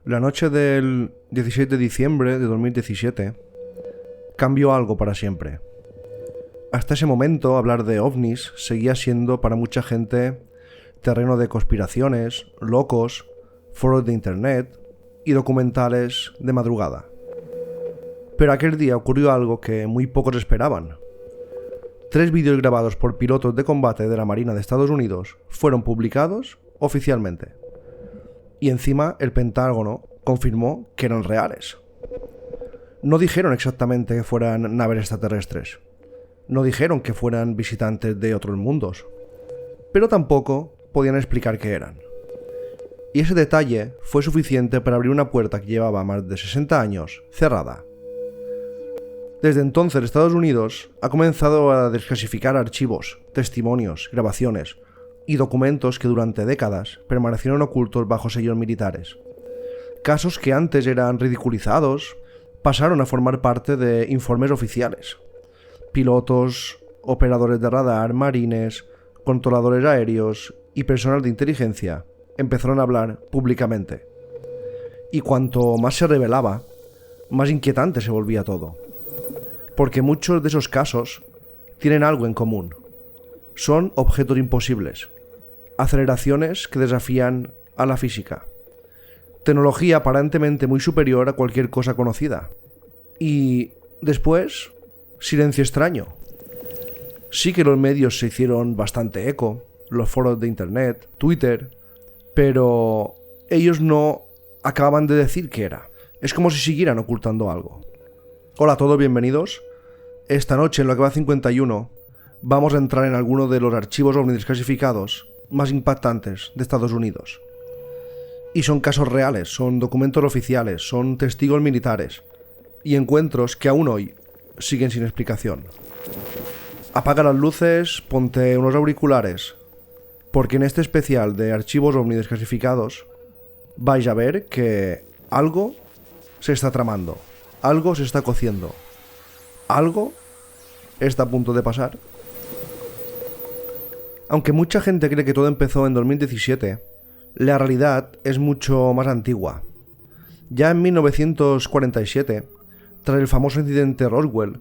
La noche del 16 de diciembre de 2017 cambió algo para siempre. Hasta ese momento, hablar de ovnis seguía siendo para mucha gente terreno de conspiraciones, locos, foros de internet y documentales de madrugada. Pero aquel día ocurrió algo que muy pocos esperaban. 3 vídeos grabados por pilotos de combate de la Marina de Estados Unidos fueron publicados oficialmente. Y encima el Pentágono confirmó que eran reales. No dijeron exactamente que fueran naves extraterrestres. No dijeron que fueran visitantes de otros mundos. Pero tampoco podían explicar qué eran. Y ese detalle fue suficiente para abrir una puerta que llevaba más de 60 años cerrada. Desde entonces Estados Unidos ha comenzado a desclasificar archivos, testimonios, grabaciones y documentos que durante décadas permanecieron ocultos bajo sellos militares. Casos que antes eran ridiculizados pasaron a formar parte de informes oficiales. Pilotos, operadores de radar, marines, controladores aéreos y personal de inteligencia empezaron a hablar públicamente. Y cuanto más se revelaba, más inquietante se volvía todo. Porque muchos de esos casos tienen algo en común. Son objetos imposibles, aceleraciones que desafían a la física, tecnología aparentemente muy superior a cualquier cosa conocida. Y después, silencio extraño. Sí que los medios se hicieron bastante eco, los foros de internet, Twitter, pero ellos no acababan de decir qué era. Es como si siguieran ocultando algo. Hola a todos, bienvenidos. Esta noche en Lo que va 51 vamos a entrar en algunos de los archivos ovnis desclasificados más impactantes de Estados Unidos. Y son casos reales, son documentos oficiales, son testigos militares y encuentros que aún hoy siguen sin explicación. Apaga las luces, ponte unos auriculares, porque en este especial de archivos ovnis desclasificados vais a ver que algo se está tramando, algo se está cociendo, algo está a punto de pasar. Aunque mucha gente cree que todo empezó en 2017, la realidad es mucho más antigua. Ya en 1947, tras el famoso incidente Roswell,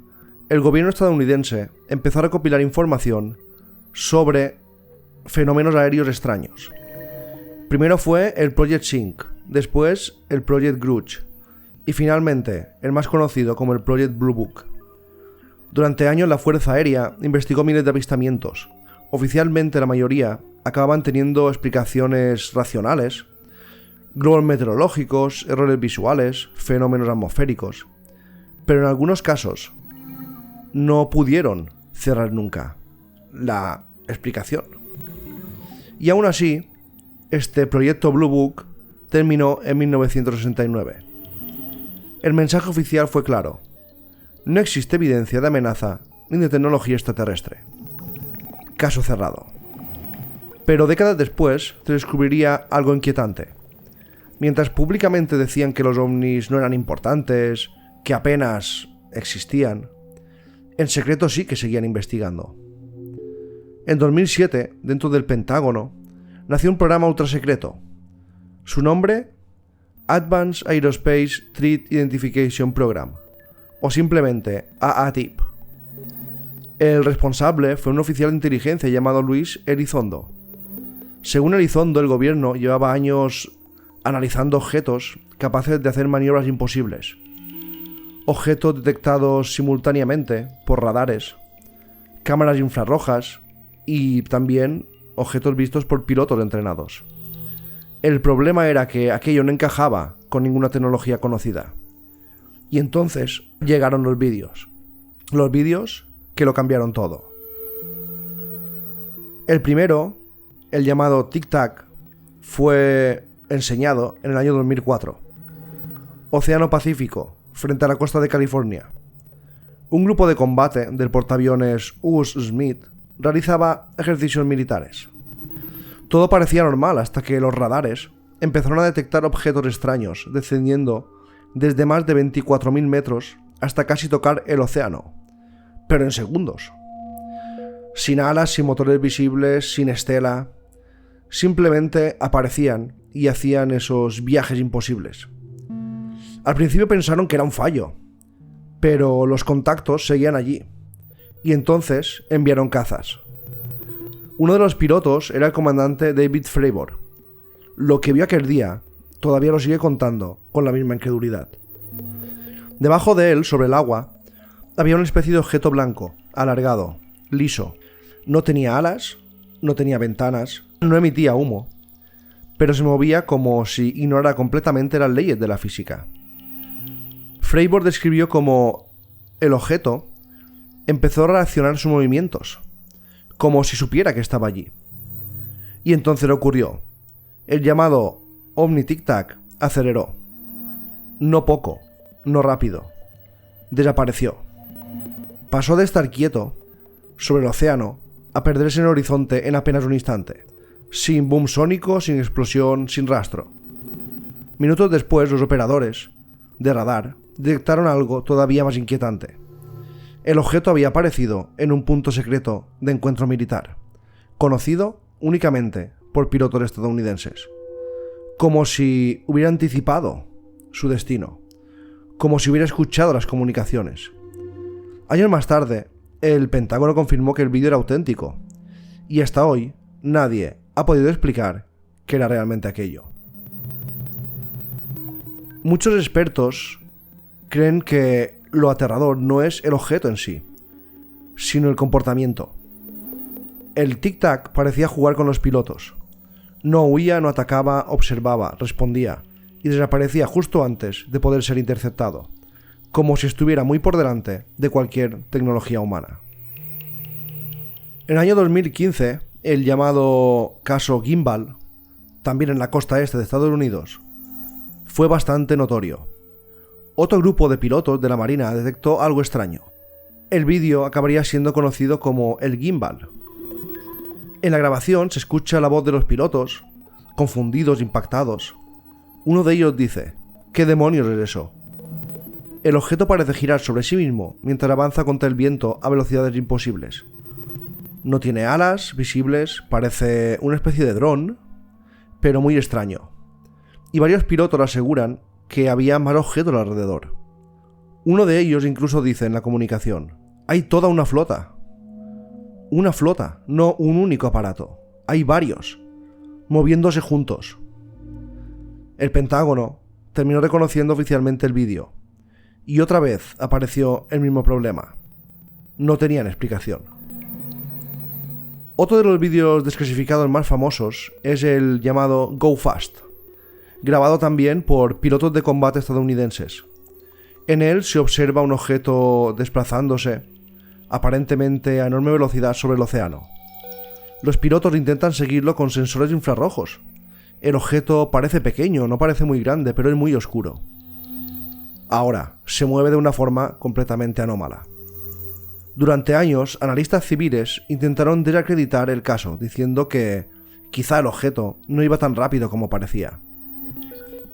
el gobierno estadounidense empezó a recopilar información sobre fenómenos aéreos extraños. Primero fue el Project Sync, después el Project Grudge y finalmente el más conocido como el Project Blue Book. Durante años la Fuerza Aérea investigó miles de avistamientos. Oficialmente la mayoría acababan teniendo explicaciones racionales, globos meteorológicos, errores visuales, fenómenos atmosféricos, pero en algunos casos no pudieron cerrar nunca la explicación. Y aún así, este proyecto Blue Book terminó en 1969. El mensaje oficial fue claro: no existe evidencia de amenaza ni de tecnología extraterrestre. Caso cerrado. Pero décadas después se descubriría algo inquietante. Mientras públicamente decían que los ovnis no eran importantes, que apenas existían, en secreto sí que seguían investigando. En 2007, dentro del Pentágono, nació un programa ultrasecreto. Su nombre: Advanced Aerospace Threat Identification Program, o simplemente AATIP. El responsable fue un oficial de inteligencia llamado Luis Elizondo. Según Elizondo, el gobierno llevaba años analizando objetos capaces de hacer maniobras imposibles. Objetos detectados simultáneamente por radares, cámaras infrarrojas y también objetos vistos por pilotos entrenados. El problema era que aquello no encajaba con ninguna tecnología conocida. Y entonces llegaron los vídeos. Los vídeos que lo cambiaron todo. El primero, el llamado Tic Tac, fue enseñado en el año 2004. Océano Pacífico, frente a la costa de California. Un grupo de combate del portaaviones U.S. Smith realizaba ejercicios militares. Todo parecía normal hasta que los radares empezaron a detectar objetos extraños descendiendo desde más de 24.000 metros hasta casi tocar el océano, pero en segundos. Sin alas, sin motores visibles, sin estela. Simplemente aparecían y hacían esos viajes imposibles. Al principio pensaron que era un fallo, pero los contactos seguían allí, y entonces enviaron cazas. Uno de los pilotos era el comandante David Fravor. Lo que vio aquel día todavía lo sigue contando con la misma incredulidad. Debajo de él, sobre el agua, había una especie de objeto blanco, alargado, liso. No tenía alas, no tenía ventanas, no emitía humo, pero se movía como si ignorara completamente las leyes de la física. Fravor describió cómo el objeto empezó a reaccionar sus movimientos, como si supiera que estaba allí. Y entonces ocurrió. El llamado OVNI Tic Tac aceleró. No poco, no rápido. Desapareció. Pasó de estar quieto sobre el océano a perderse en el horizonte en apenas un instante. Sin boom sónico, sin explosión, sin rastro. Minutos después, los operadores de radar detectaron algo todavía más inquietante. El objeto había aparecido en un punto secreto de encuentro militar, conocido únicamente por pilotos estadounidenses. Como si hubiera anticipado su destino, como si hubiera escuchado las comunicaciones. Años más tarde, el Pentágono confirmó que el vídeo era auténtico, y hasta hoy nadie ha podido explicar qué era realmente aquello. Muchos expertos creen que lo aterrador no es el objeto en sí, sino el comportamiento. El tic-tac parecía jugar con los pilotos. No huía, no atacaba, observaba, respondía y desaparecía justo antes de poder ser interceptado, como si estuviera muy por delante de cualquier tecnología humana. En el año 2015, el llamado caso Gimbal, también en la costa este de Estados Unidos, fue bastante notorio. Otro grupo de pilotos de la Marina detectó algo extraño. El vídeo acabaría siendo conocido como el Gimbal. En la grabación se escucha la voz de los pilotos, confundidos, impactados. Uno de ellos dice: ¿qué demonios es eso? El objeto parece girar sobre sí mismo mientras avanza contra el viento a velocidades imposibles. No tiene alas visibles, parece una especie de dron, pero muy extraño. Y varios pilotos aseguran que había más objetos alrededor. Uno de ellos incluso dice en la comunicación: hay toda una flota. Una flota, no un único aparato. Hay varios, moviéndose juntos. El Pentágono terminó reconociendo oficialmente el vídeo. Y otra vez apareció el mismo problema. No tenían explicación. Otro de los vídeos desclasificados más famosos es el llamado Go Fast, grabado también por pilotos de combate estadounidenses. En él se observa un objeto desplazándose, aparentemente a enorme velocidad sobre el océano. Los pilotos intentan seguirlo con sensores infrarrojos. El objeto parece pequeño, no parece muy grande, pero es muy oscuro. Ahora, se mueve de una forma completamente anómala. Durante años, analistas civiles intentaron desacreditar el caso, diciendo que quizá el objeto no iba tan rápido como parecía.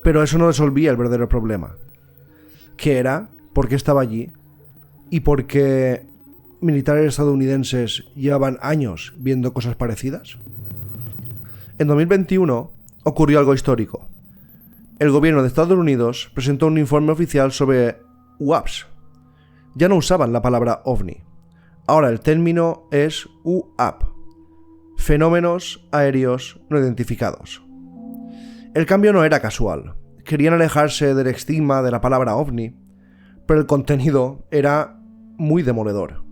Pero eso no resolvía el verdadero problema. ¿Qué era? ¿Por qué estaba allí? ¿Y por qué militares estadounidenses llevaban años viendo cosas parecidas? En 2021 ocurrió algo histórico. El gobierno de Estados Unidos presentó un informe oficial sobre UAPs. Ya no usaban la palabra OVNI. Ahora el término es UAP, fenómenos aéreos no identificados. El cambio no era casual. Querían alejarse del estigma de la palabra OVNI, pero el contenido era muy demoledor.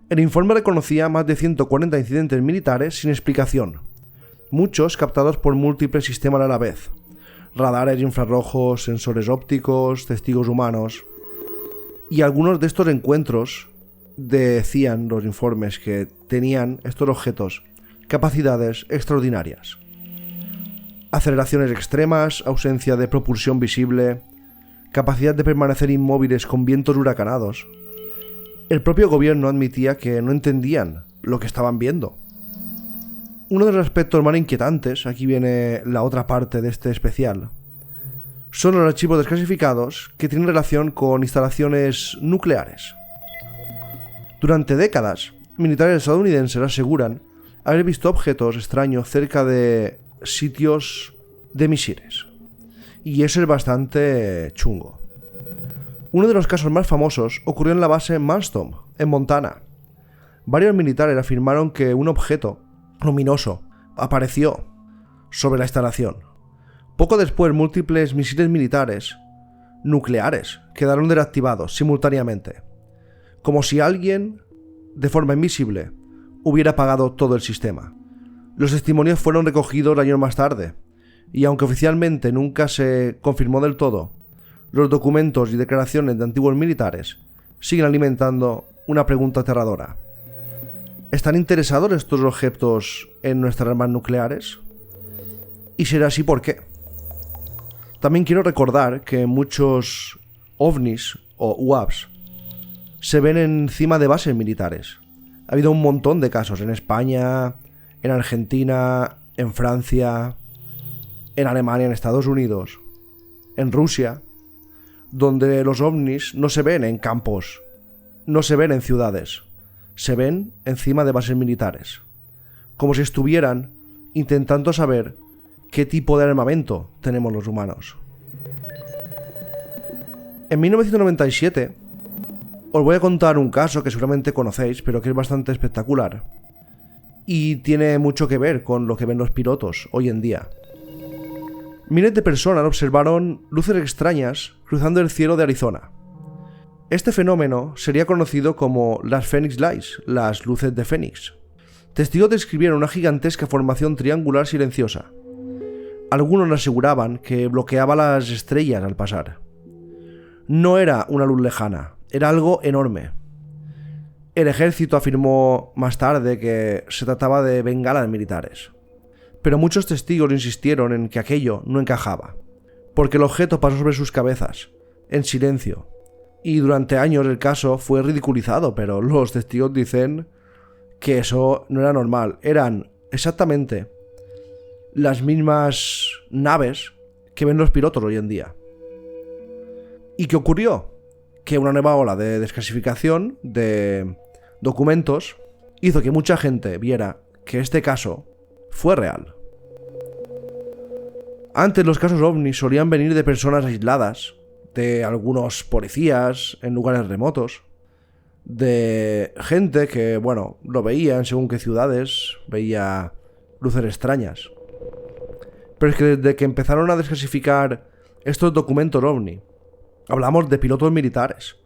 El informe reconocía más de 140 incidentes militares sin explicación, muchos captados por múltiples sistemas a la vez: radares infrarrojos, sensores ópticos, testigos humanos. Y algunos de estos encuentros decían los informes que tenían estos objetos capacidades extraordinarias. Aceleraciones extremas, ausencia de propulsión visible, capacidad de permanecer inmóviles con vientos huracanados. El propio gobierno admitía que no entendían lo que estaban viendo. Uno de los aspectos más inquietantes, aquí viene la otra parte de este especial, son los archivos desclasificados que tienen relación con instalaciones nucleares. Durante décadas, militares estadounidenses aseguran haber visto objetos extraños cerca de sitios de misiles. Y eso es bastante chungo. Uno de los casos más famosos ocurrió en la base Manston, en Montana. Varios militares afirmaron que un objeto luminoso apareció sobre la instalación. Poco después, múltiples misiles militares nucleares quedaron desactivados simultáneamente, como si alguien, de forma invisible, hubiera apagado todo el sistema. Los testimonios fueron recogidos años más tarde, y aunque oficialmente nunca se confirmó del todo, los documentos y declaraciones de antiguos militares siguen alimentando una pregunta aterradora. ¿Están interesados estos objetos en nuestras armas nucleares? Y será así, ¿por qué? También quiero recordar que muchos ovnis o UAPs se ven encima de bases militares. Ha habido un montón de casos en España, en Argentina, en Francia, en Alemania, en Estados Unidos, en Rusia, donde los ovnis no se ven en campos, no se ven en ciudades, se ven encima de bases militares, como si estuvieran intentando saber qué tipo de armamento tenemos los humanos. En 1997 os voy a contar un caso que seguramente conocéis, pero que es bastante espectacular y tiene mucho que ver con lo que ven los pilotos hoy en día. Miles de personas observaron luces extrañas cruzando el cielo de Arizona. Este fenómeno sería conocido como las Phoenix Lights, las luces de Fénix. Testigos describieron una gigantesca formación triangular silenciosa. Algunos aseguraban que bloqueaba las estrellas al pasar. No era una luz lejana, era algo enorme. El ejército afirmó más tarde que se trataba de bengalas militares. Pero muchos testigos insistieron en que aquello no encajaba, porque el objeto pasó sobre sus cabezas, en silencio, y durante años el caso fue ridiculizado, pero los testigos dicen que eso no era normal, eran exactamente las mismas naves que ven los pilotos hoy en día. ¿Y qué ocurrió? Que una nueva ola de desclasificación de documentos hizo que mucha gente viera que este caso fue real. Antes los casos ovnis solían venir de personas aisladas, de algunos policías en lugares remotos, de gente que, lo veía en según qué ciudades, veía luces extrañas. Pero es que desde que empezaron a desclasificar estos documentos ovni, hablamos de pilotos militares,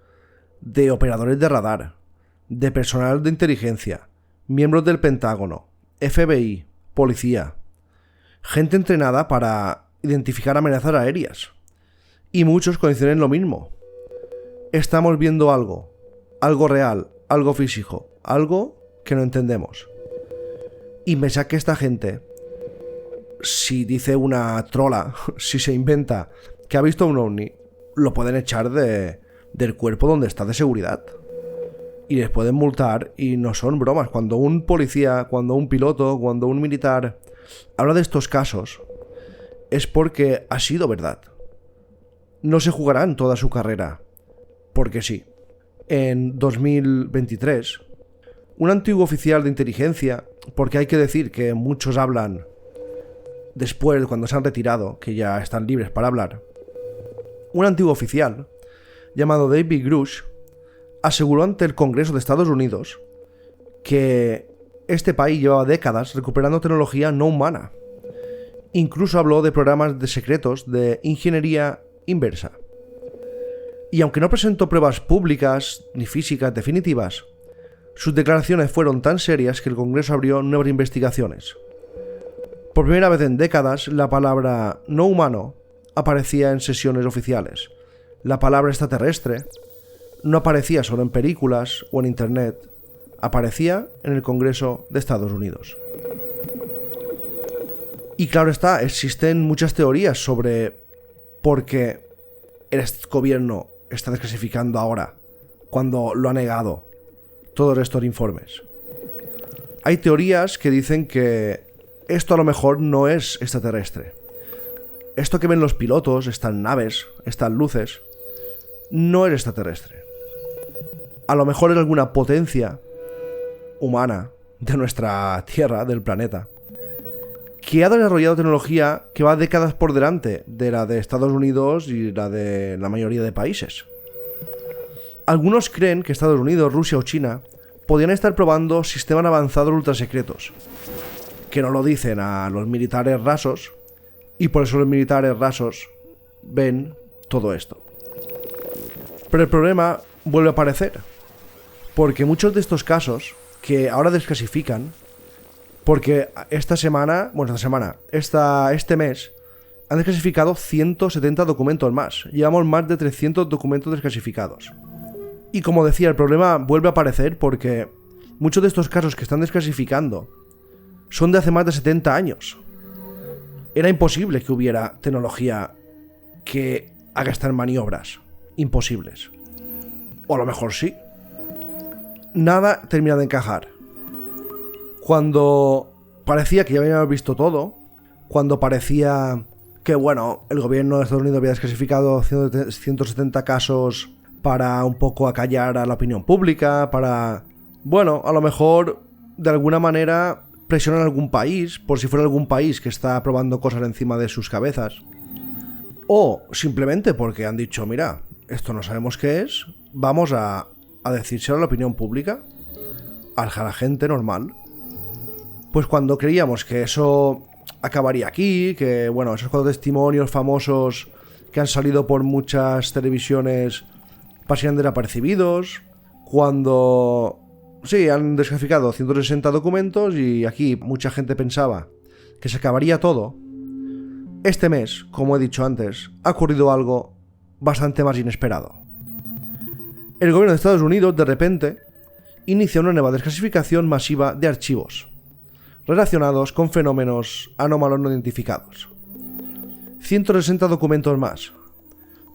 de operadores de radar, de personal de inteligencia, miembros del Pentágono, FBI, policía, gente entrenada para identificar amenazas aéreas. Y muchos coinciden en lo mismo. Estamos viendo algo real, algo físico, algo que no entendemos. Y pensad que esta gente, si dice una trola, si se inventa que ha visto un ovni, lo pueden echar del cuerpo donde está de seguridad. Y les pueden multar, y no son bromas. Cuando un policía, cuando un piloto, cuando un militar habla de estos casos, es porque ha sido verdad. No se jugarán toda su carrera, porque sí. En 2023, un antiguo oficial de inteligencia, porque hay que decir que muchos hablan después, cuando se han retirado, que ya están libres para hablar, un antiguo oficial, llamado David Grush, aseguró ante el Congreso de Estados Unidos que este país llevaba décadas recuperando tecnología no humana. Incluso habló de programas de secretos de ingeniería inversa. Y aunque no presentó pruebas públicas ni físicas definitivas, sus declaraciones fueron tan serias que el Congreso abrió nuevas investigaciones. Por primera vez en décadas, la palabra no humano aparecía en sesiones oficiales. La palabra extraterrestre no aparecía solo en películas o en internet, aparecía en el Congreso de Estados Unidos. Y claro está, existen muchas teorías sobre por qué el gobierno está desclasificando ahora, cuando lo ha negado todos estos informes. Hay teorías que dicen que esto a lo mejor no es extraterrestre. Esto que ven los pilotos, estas naves, estas luces, no es extraterrestre. A lo mejor es alguna potencia humana de nuestra Tierra, del planeta, que ha desarrollado tecnología que va décadas por delante de la de Estados Unidos y la de la mayoría de países. Algunos creen que Estados Unidos, Rusia o China podrían estar probando sistemas avanzados ultrasecretos, que no lo dicen a los militares rasos, y por eso los militares rasos ven todo esto. Pero el problema vuelve a aparecer, porque muchos de estos casos que ahora desclasifican, porque este mes han desclasificado 170 documentos más. Llevamos más de 300 documentos desclasificados. Y como decía, el problema vuelve a aparecer porque muchos de estos casos que están desclasificando son de hace más de 70 años. Era imposible que hubiera tecnología que haga estas maniobras. Imposibles. O a lo mejor sí. Nada termina de encajar. Cuando parecía que ya habíamos visto todo, cuando parecía que, bueno, el gobierno de Estados Unidos había desclasificado 170 casos para un poco acallar a la opinión pública, para, bueno, a lo mejor de alguna manera presionar a algún país, por si fuera algún país que está probando cosas encima de sus cabezas. O simplemente porque han dicho, mira, esto no sabemos qué es, vamos a decírselo a la opinión pública, a la gente normal. Pues cuando creíamos que eso acabaría aquí, que bueno, esos 4 testimonios famosos que han salido por muchas televisiones pasarían desapercibidos, cuando sí, han desclasificado 160 documentos y aquí mucha gente pensaba que se acabaría todo, este mes, como he dicho antes, ha ocurrido algo bastante más inesperado. El gobierno de Estados Unidos, de repente, inicia una nueva desclasificación masiva de archivos relacionados con fenómenos anómalos no identificados. 160 documentos más,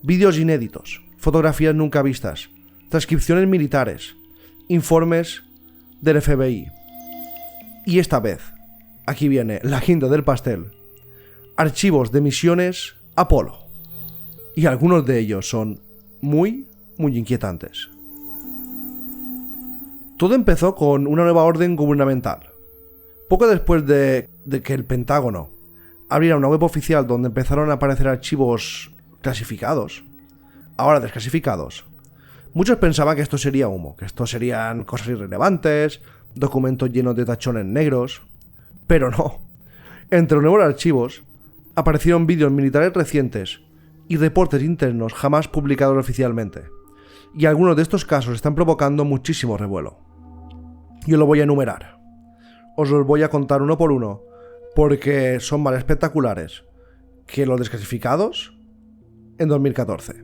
vídeos inéditos, fotografías nunca vistas, transcripciones militares, informes del FBI. Y esta vez, aquí viene la guinda del pastel, archivos de misiones Apolo. Y algunos de ellos son muy inquietantes. Todo empezó con una nueva orden gubernamental. Poco después de que el Pentágono abriera una web oficial donde empezaron a aparecer archivos clasificados, ahora desclasificados, muchos pensaban que esto sería humo, que esto serían cosas irrelevantes, documentos llenos de tachones negros, pero no. Entre los nuevos archivos aparecieron vídeos militares recientes y reportes internos jamás publicados oficialmente, y algunos de estos casos están provocando muchísimo revuelo. Yo lo voy a enumerar. Os los voy a contar uno por uno, porque son más espectaculares que los desclasificados en 2014.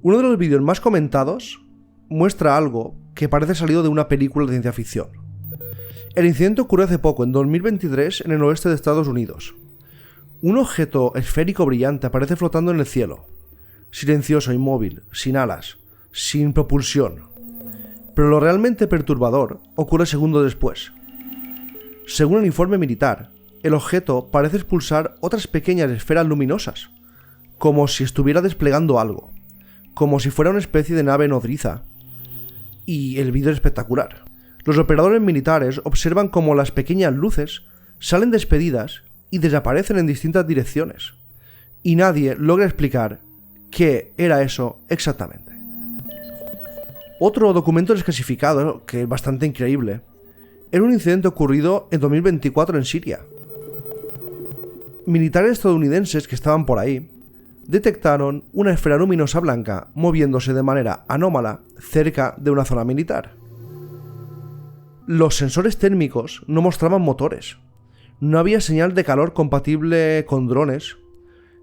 Uno de los vídeos más comentados muestra algo que parece salido de una película de ciencia ficción. El incidente ocurrió hace poco, en 2023, en el oeste de Estados Unidos. Un objeto esférico brillante aparece flotando en el cielo, silencioso, inmóvil, sin alas, sin propulsión. Pero lo realmente perturbador ocurre segundos después. Según el informe militar, el objeto parece expulsar otras pequeñas esferas luminosas, como si estuviera desplegando algo, como si fuera una especie de nave nodriza. Y el vídeo es espectacular. Los operadores militares observan cómo las pequeñas luces salen despedidas y desaparecen en distintas direcciones, y nadie logra explicar qué era eso exactamente. Otro documento desclasificado, que es bastante increíble, era un incidente ocurrido en 2024 en Siria. Militares estadounidenses que estaban por ahí detectaron una esfera luminosa blanca moviéndose de manera anómala cerca de una zona militar. Los sensores térmicos no mostraban motores, no había señal de calor compatible con drones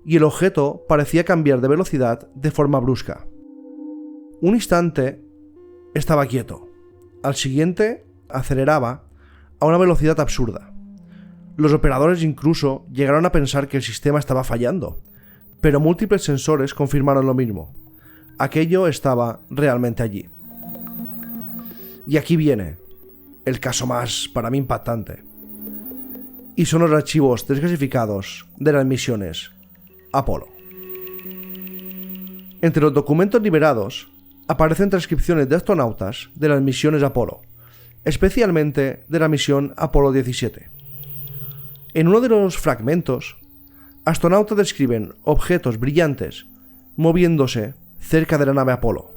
y el objeto parecía cambiar de velocidad de forma brusca. Un instante estaba quieto, al siguiente aceleraba a una velocidad absurda. Los operadores incluso llegaron a pensar que el sistema estaba fallando, pero múltiples sensores confirmaron lo mismo. Aquello estaba realmente allí. Y aquí viene el caso más, para mí, impactante. Y son los archivos desclasificados de las misiones Apolo. Entre los documentos liberados aparecen transcripciones de astronautas de las misiones Apolo, especialmente de la misión Apolo 17. En uno de los fragmentos, astronautas describen objetos brillantes moviéndose cerca de la nave Apolo.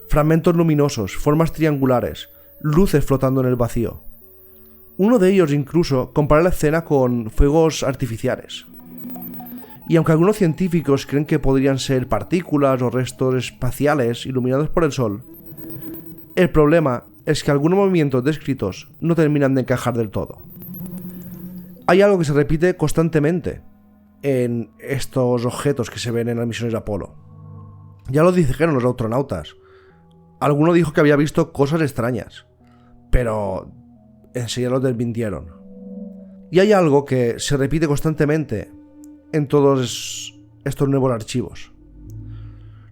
Fragmentos luminosos, formas triangulares, luces flotando en el vacío. Uno de ellos incluso compara la escena con fuegos artificiales. Y aunque algunos científicos creen que podrían ser partículas o restos espaciales iluminados por el sol, el problema es que algunos movimientos descritos no terminan de encajar del todo. Hay algo que se repite constantemente en estos objetos que se ven en las misiones de Apolo. Ya lo dijeron los astronautas. Alguno dijo que había visto cosas extrañas, pero enseguida lo desmintieron. Y hay algo que se repite constantemente en todos estos nuevos archivos.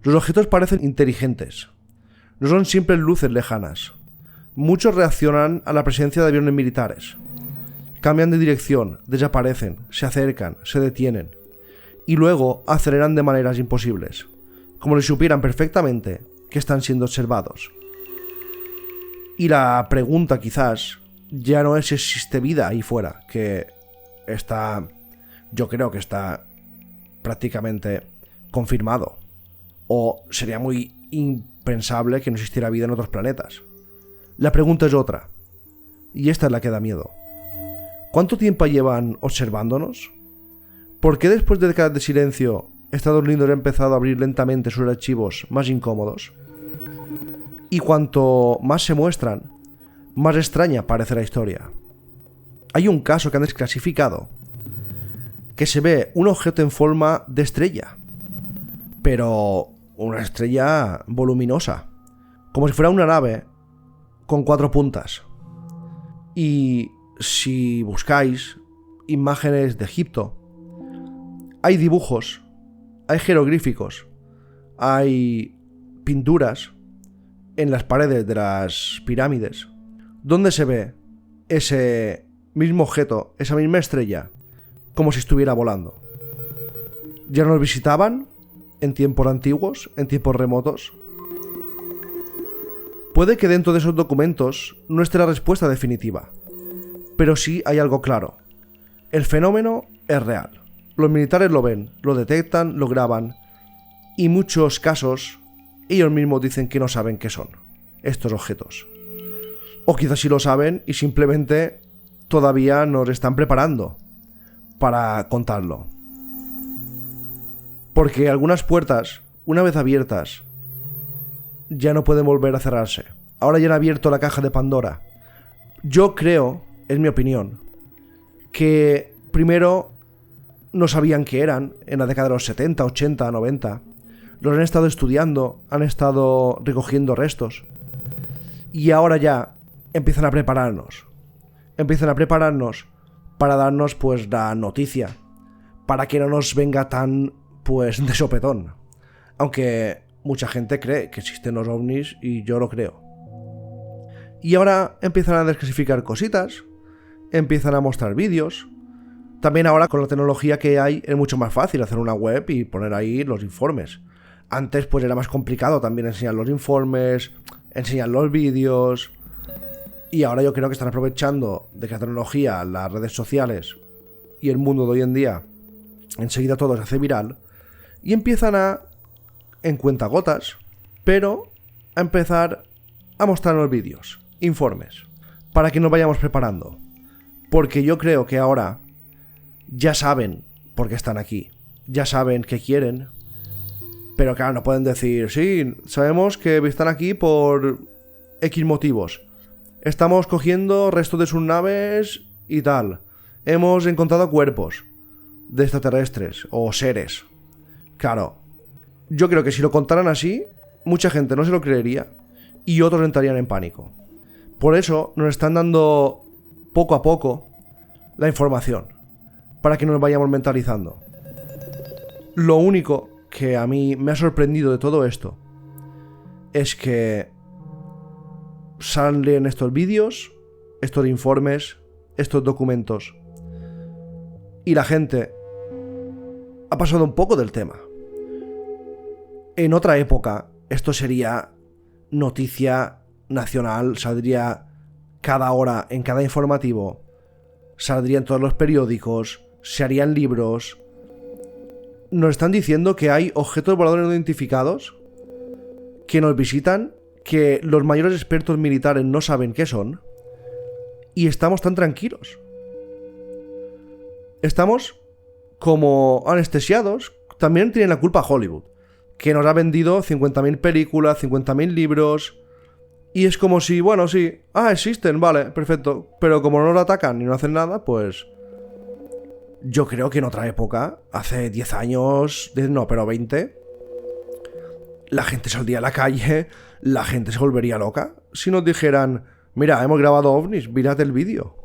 Los objetos parecen inteligentes. No son simples luces lejanas. Muchos reaccionan a la presencia de aviones militares. Cambian de dirección, desaparecen, se acercan, se detienen y luego aceleran de maneras imposibles, como si supieran perfectamente que están siendo observados. Y la pregunta quizás ya no es si existe vida ahí fuera, que está, yo creo que está prácticamente confirmado, o sería muy impensable que no existiera vida en otros planetas. La pregunta es otra, y esta es la que da miedo. ¿Cuánto tiempo llevan observándonos? ¿Por qué después de décadas de silencio, Estados Unidos ha empezado a abrir lentamente sus archivos más incómodos? Y cuanto más se muestran, más extraña parece la historia. Hay un caso que han desclasificado, que se ve un objeto en forma de estrella, pero una estrella voluminosa, como si fuera una nave con 4 puntas. Y si buscáis imágenes de Egipto, hay dibujos, hay jeroglíficos, hay pinturas en las paredes de las pirámides, donde se ve ese mismo objeto, esa misma estrella, como si estuviera volando. Ya nos visitaban en tiempos antiguos, en tiempos remotos. Puede que dentro de esos documentos no esté la respuesta definitiva, pero sí hay algo claro. El fenómeno es real. Los militares lo ven, lo detectan, lo graban, y en muchos casos ellos mismos dicen que no saben qué son estos objetos. O quizás sí lo saben y simplemente todavía nos están preparando para contarlo. Porque algunas puertas, una vez abiertas, ya no pueden volver a cerrarse. Ahora ya han abierto la caja de Pandora. Yo creo, es mi opinión, que primero no sabían qué eran en la década de los 70, 80, 90. Los han estado estudiando, han estado recogiendo restos. Y ahora ya empiezan a prepararnos. Empiezan a prepararnos para darnos pues la noticia, para que no nos venga tan pues de sopetón. Aunque mucha gente cree que existen los ovnis y yo lo creo. Y ahora empiezan a desclasificar cositas, empiezan a mostrar vídeos. También ahora con la tecnología que hay es mucho más fácil hacer una web y poner ahí los informes. Antes pues era más complicado también enseñar los informes, enseñar los vídeos. Y ahora yo creo que están aprovechando de que la tecnología, las redes sociales y el mundo de hoy en día, enseguida todo se hace viral. Y empiezan a, en cuentagotas, pero a empezar a mostrarnos vídeos, informes, para que nos vayamos preparando. Porque yo creo que ahora ya saben por qué están aquí, ya saben qué quieren, pero claro, no pueden decir, sí, sabemos que están aquí por X motivos. Estamos cogiendo restos de sus naves y tal. Hemos encontrado cuerpos de extraterrestres o seres. Claro, yo creo que si lo contaran así, mucha gente no se lo creería y otros entrarían en pánico. Por eso nos están dando poco a poco la información, para que nos vayamos mentalizando. Lo único que a mí me ha sorprendido de todo esto es que salen estos vídeos, estos informes, estos documentos, y la gente ha pasado un poco del tema. En otra época, esto sería noticia nacional, saldría cada hora en cada informativo. saldría en todos los periódicos, se harían libros. Nos están diciendo que hay objetos voladores no identificados que nos visitan, que los mayores expertos militares no saben qué son, y estamos tan tranquilos. Estamos como anestesiados. También tiene la culpa Hollywood, que nos ha vendido 50.000 películas, 50.000 libros, y es como si, bueno, sí, existen, vale, perfecto, pero como no lo atacan ni no hacen nada, pues yo creo que en otra época, hace 10 años, no, pero 20, la gente saldría a la calle, la gente se volvería loca si nos dijeran, mira, hemos grabado ovnis, mirad el vídeo.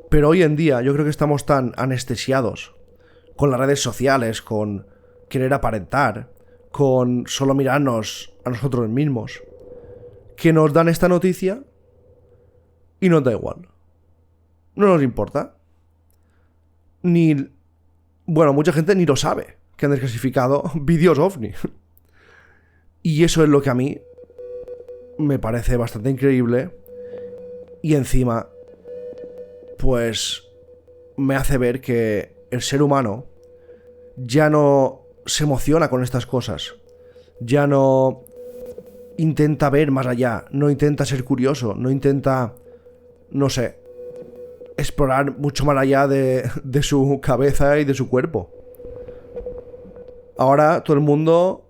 Pero hoy en día yo creo que estamos tan anestesiados con las redes sociales, con querer aparentar, con solo mirarnos a nosotros mismos, que nos dan esta noticia y nos da igual. No nos importa. Bueno, mucha gente ni lo sabe, que han desclasificado vídeos ovni. Y eso es lo que a mí me parece bastante increíble. Y encima, pues, me hace ver que el ser humano ya no se emociona con estas cosas. Ya no intenta ver más allá, no intenta ser curioso, no intenta, no sé, explorar mucho más allá de su cabeza y de su cuerpo. Ahora todo el mundo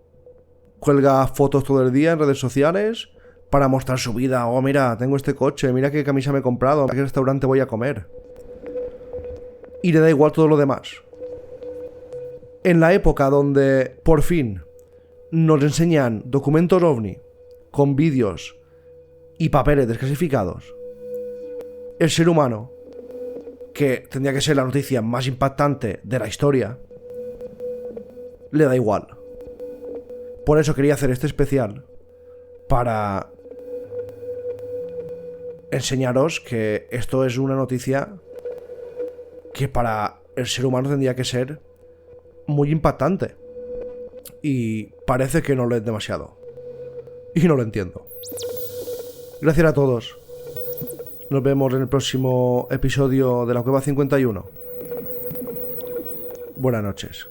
cuelga fotos todo el día en redes sociales para mostrar su vida. Oh, mira, tengo este coche, mira qué camisa me he comprado, a qué restaurante voy a comer. Y le da igual todo lo demás. En la época donde, por fin, nos enseñan documentos ovni con vídeos y papeles desclasificados, el ser humano, que tendría que ser la noticia más impactante de la historia, le da igual. Por eso quería hacer este especial, para enseñaros que esto es una noticia que para el ser humano tendría que ser muy impactante. Y parece que no lo es demasiado. Y no lo entiendo. Gracias a todos. Nos vemos en el próximo episodio de La Cueva 51. Buenas noches.